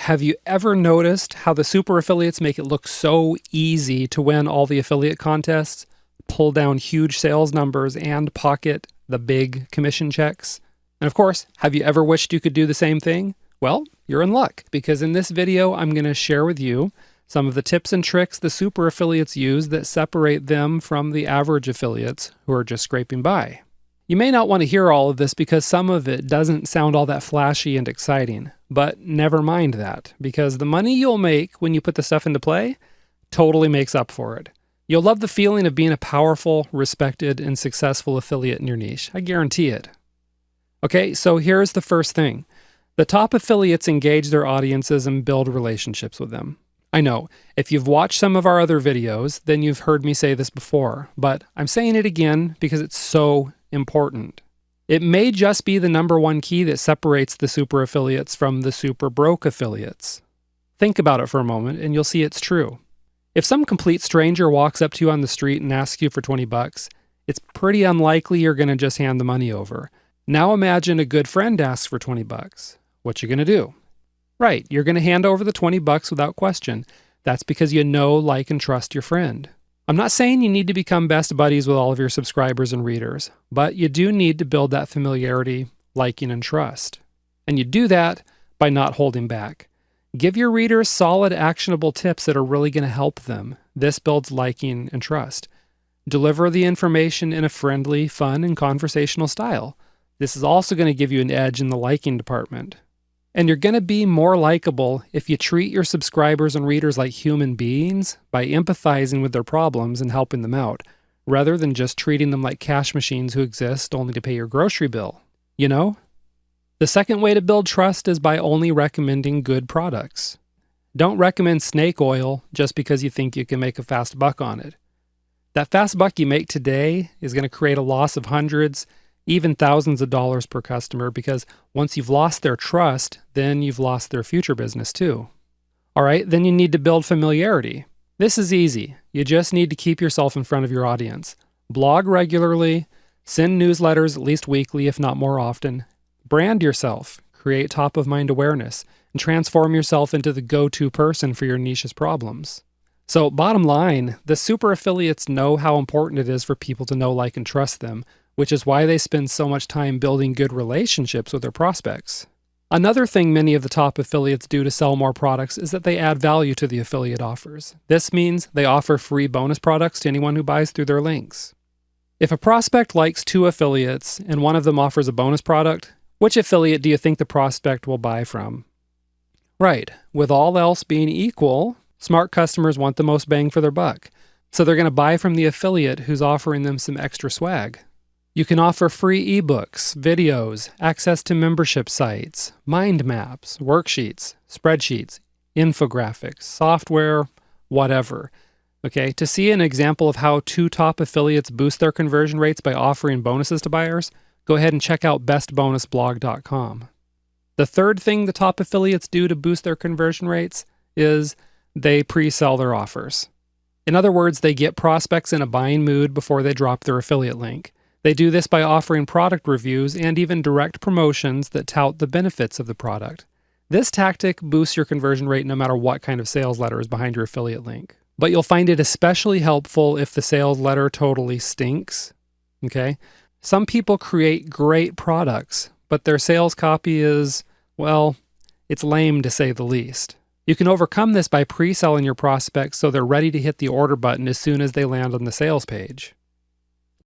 Have you ever noticed how the super affiliates make it look so easy to win all the affiliate contests, pull down huge sales numbers, and pocket the big commission checks? And of course, have you ever wished you could do the same thing? Well, you're in luck, because in this video, I'm going to share with you some of the tips and tricks the super affiliates use that separate them from the average affiliates who are just scraping by. You may not want to hear all of this because some of it doesn't sound all that flashy and exciting, but never mind that, because the money you'll make when you put the stuff into play totally makes up for it. You'll love the feeling of being a powerful, respected, and successful affiliate in your niche. I guarantee it. Okay, so here's the first thing. The top affiliates engage their audiences and build relationships with them. I know, if you've watched some of our other videos, then you've heard me say this before, but I'm saying it again because it's so important. It may just be the number one key that separates the super affiliates from the super broke affiliates. Think about it for a moment and you'll see it's true. If some complete stranger walks up to you on the street and asks you for 20 bucks, it's pretty unlikely you're going to just hand the money over. Now imagine a good friend asks for 20 bucks. What you going to do? Right, you're going to hand over the 20 bucks without question. That's because you know, like, and trust your friend. I'm not saying you need to become best buddies with all of your subscribers and readers, but you do need to build that familiarity, liking, and trust. And you do that by not holding back. Give your readers solid, actionable tips that are really going to help them. This builds liking and trust. Deliver the information in a friendly, fun, and conversational style. This is also going to give you an edge in the liking department. And you're going to be more likable if you treat your subscribers and readers like human beings by empathizing with their problems and helping them out, rather than just treating them like cash machines who exist only to pay your grocery bill. You know? The second way to build trust is by only recommending good products. Don't recommend snake oil just because you think you can make a fast buck on it. That fast buck you make today is going to create a loss of hundreds, even thousands of dollars per customer, because once you've lost their trust, then you've lost their future business too. All right, then you need to build familiarity. This is easy. You just need to keep yourself in front of your audience. Blog regularly, send newsletters at least weekly, if not more often. Brand yourself, create top-of-mind awareness, and transform yourself into the go-to person for your niche's problems. So bottom line, the super affiliates know how important it is for people to know, like, and trust them, which is why they spend so much time building good relationships with their prospects. Another thing many of the top affiliates do to sell more products is that they add value to the affiliate offers. This means they offer free bonus products to anyone who buys through their links. If a prospect likes two affiliates and one of them offers a bonus product, which affiliate do you think the prospect will buy from? Right, with all else being equal, smart customers want the most bang for their buck, so they're going to buy from the affiliate who's offering them some extra swag. You can offer free ebooks, videos, access to membership sites, mind maps, worksheets, spreadsheets, infographics, software, whatever. Okay, to see an example of how two top affiliates boost their conversion rates by offering bonuses to buyers, go ahead and check out bestbonusblog.com. The third thing the top affiliates do to boost their conversion rates is they pre-sell their offers. In other words, they get prospects in a buying mood before they drop their affiliate link. They do this by offering product reviews and even direct promotions that tout the benefits of the product. This tactic boosts your conversion rate no matter what kind of sales letter is behind your affiliate link. But you'll find it especially helpful if the sales letter totally stinks. Okay? Some people create great products, but their sales copy is, well, it's lame to say the least. You can overcome this by pre-selling your prospects so they're ready to hit the order button as soon as they land on the sales page.